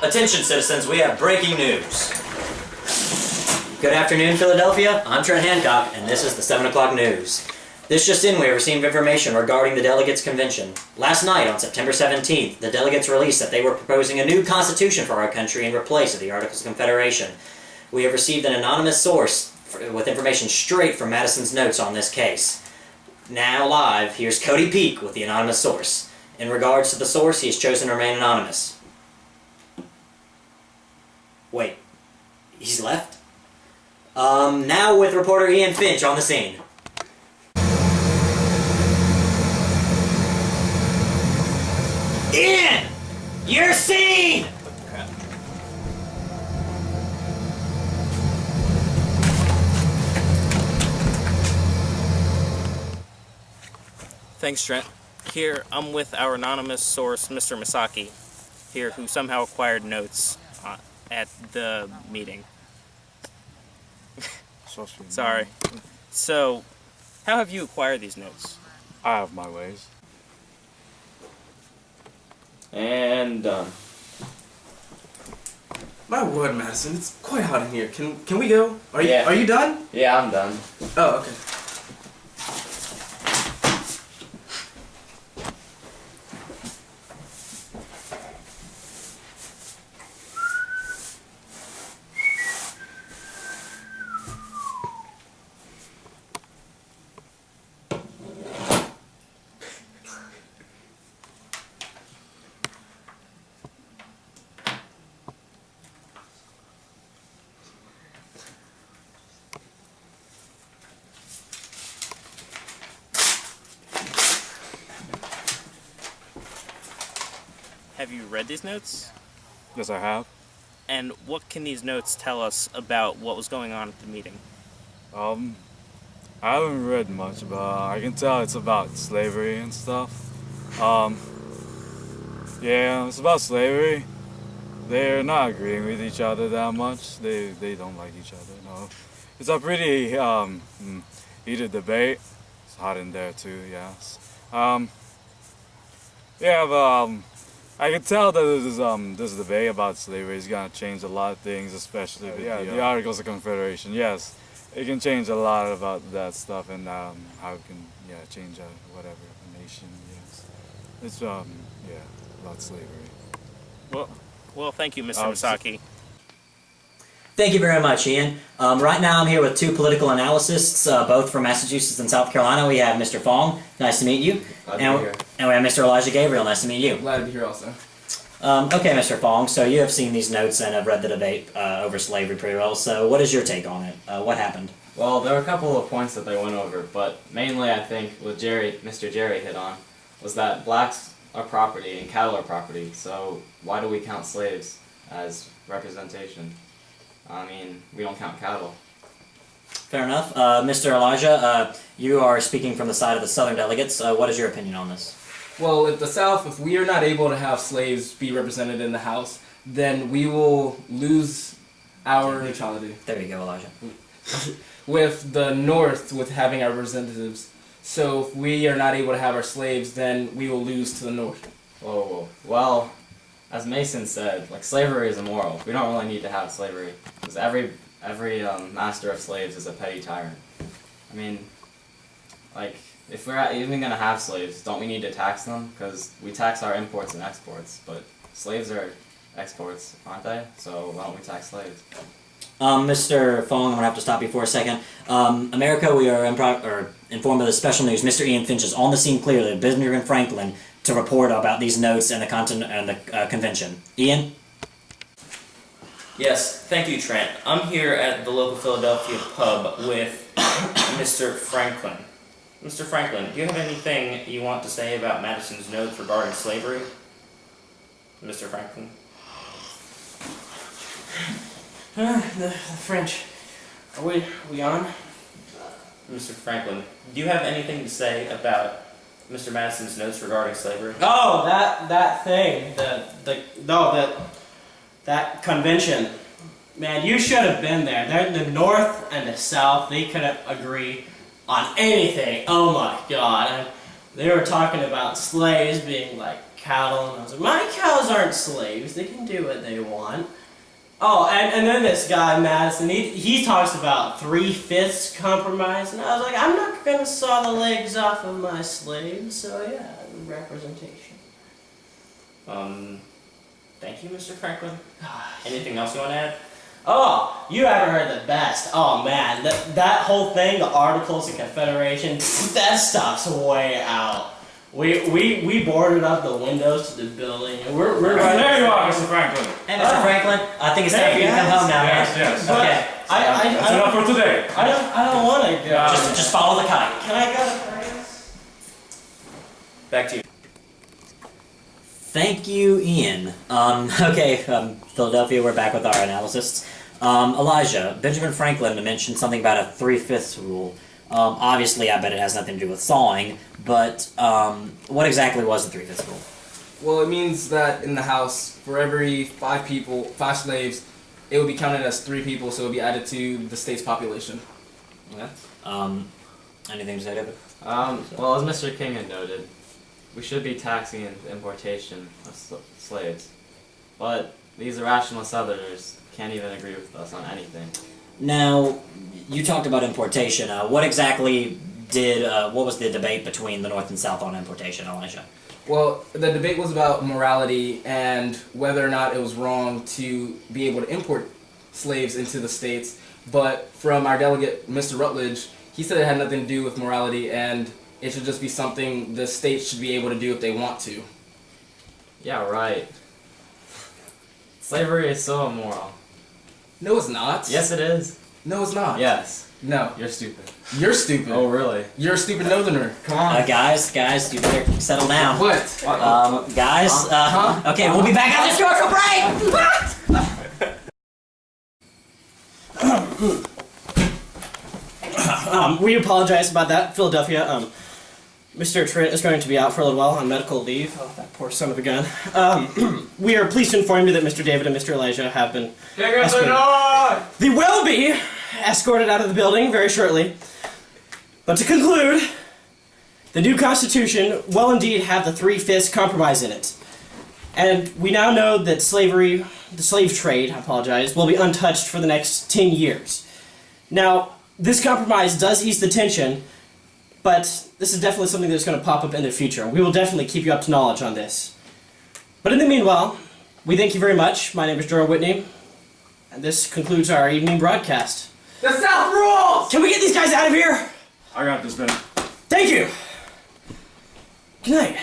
Attention citizens, we have breaking news. Good afternoon, Philadelphia. I'm Trent Hancock, and this is the 7 o'clock news. This just in, we received information regarding the Delegates Convention. Last night, on September 17th, the delegates released that they were proposing a new constitution for our country in replace of the Articles of Confederation. We have received an anonymous source with information straight from Madison's notes on this case. Now live, here's Cody Peak with the anonymous source. In regards to the source, he has chosen to remain anonymous. Wait, he's left? Now with reporter Ian Finch on the scene. Ian! You're seen! Thanks, Trent. Here, I'm with our anonymous source, Mr. Misaki, here, who somehow acquired notes at the meeting. Sorry. So, how have you acquired these notes? I have my ways. And done. My word, Madison, it's quite hot in here. Can we go? Are Yeah. you done? Yeah, I'm done. Oh, okay. Have you read these notes? Yes, I have. And what can these notes tell us about what was going on at the meeting? I haven't read much, but I can tell it's about slavery and stuff. Yeah, it's about slavery. They're not agreeing with each other that much. They don't like each other, no. It's a pretty heated debate. It's hot in there too, yes. Yeah, but I can tell that this debate about slavery is gonna change a lot of things, especially with the Articles of Confederation. Yes, it can change a lot about that stuff and how it can change whatever a nation. Yes, it's about slavery. Well, thank you, Mr. Misaki. Thank you very much, Ian. Right now I'm here with two political analysts, both from Massachusetts and South Carolina. We have Mr. Fong. Nice to meet you. Glad to be here. And we have Mr. Elijah Gabriel. Nice to meet you. Glad to be here also. Okay, Mr. Fong, so you have seen these notes and have read the debate over slavery pretty well. So what is your take on it? What happened? Well, there were a couple of points that they went over, but mainly I think what Mr. Jerry hit on was that blacks are property and cattle are property, so why do we count slaves as representation? I mean, we don't count cattle. Fair enough. Mr. Elijah, you are speaking from the side of the Southern delegates. What is your opinion on this? Well, at the South, if we are not able to have slaves be represented in the House, then we will lose our neutrality. There you go, Elijah. With the North, with having our representatives. So if we are not able to have our slaves, then we will lose to the North. Whoa. Well, as Mason said, like, slavery is immoral. We don't really need to have slavery, because every master of slaves is a petty tyrant. I mean, like, if we're even going to have slaves, don't we need to tax them? Because we tax our imports and exports, but slaves are exports, aren't they? So why don't we tax slaves? Mr. Fong, I'm going to have to stop you for a second. America, we are informed of the special news. Mr. Ian Finch is on the scene clearly at Benjamin Franklin to report about these notes and the convention. Ian? Yes, thank you, Trent. I'm here at the local Philadelphia pub with Mr. Franklin. Mr. Franklin, do you have anything you want to say about Madison's notes regarding slavery? Mr. Franklin? The French. Are we on? Mr. Franklin, do you have anything to say about Mr. Madison's notes regarding slavery? Oh, that thing, that convention. Man, you should have been there. The North and the South, they couldn't agree on anything. Oh my God. And they were talking about slaves being like cattle, and I was like, my cows aren't slaves. They can do what they want. Oh, and then this guy, Madison, he talks about 3/5 compromise, and I was like, I'm not going to saw the legs off of my slaves, so yeah, representation. Thank you, Mr. Franklin. Anything else you want to add? Oh, you haven't heard the best. Oh man, that whole thing, the Articles of Confederation, that stuff's way out. We boarded up the windows to the building, and we're right There you are, Mr. Franklin. Hey, Mr. Franklin, I think it's time for you to come home now, man. Yes. But Okay. That's enough for today. I don't want to go. Just follow the kite. Can I go to France? Back to you. Thank you, Ian. Okay, Philadelphia, we're back with our analysis. Elijah, Benjamin Franklin mentioned something about a 3/5 rule. Obviously, I bet it has nothing to do with sawing, but what exactly was the 3/5 rule? Well, it means that in the house, for every 5 slaves, it would be counted as 3 people, so it would be added to the state's population. Yeah. Anything to say, David? Well, as Mr. King had noted, we should be taxing the importation of slaves. But these irrational Southerners can't even agree with us on anything. Now, you talked about importation. What exactly what was the debate between the North and South on importation, Elijah? Well, the debate was about morality and whether or not it was wrong to be able to import slaves into the states. But from our delegate, Mr. Rutledge, he said it had nothing to do with morality and it should just be something the states should be able to do if they want to. Yeah, right. Slavery is so immoral. No, it's not. Yes, it is. No, it's not. Yes. No. You're stupid. You're stupid. Oh, really? You're a stupid northerner. Come on. Guys, you better settle down. What? Guys, okay, we'll be back after this commercial break! We apologize about that, Philadelphia. Mr. Trent is going to be out for a little while on medical leave. Oh, that poor son of a gun. We are pleased to inform you that Mr. David and Mr. Elijah have been escorted. They will be escorted out of the building very shortly. But to conclude, the new Constitution will indeed have the 3/5 compromise in it. And we now know that slavery, the slave trade, will be untouched for the next 10 years. Now, this compromise does ease the tension, but this is definitely something that's going to pop up in the future. We will definitely keep you up to knowledge on this. But in the meanwhile, we thank you very much. My name is Jorah Whitney, and this concludes our evening broadcast. The South rules! Can we get these guys out of here? I got this, man. Thank you! Good night.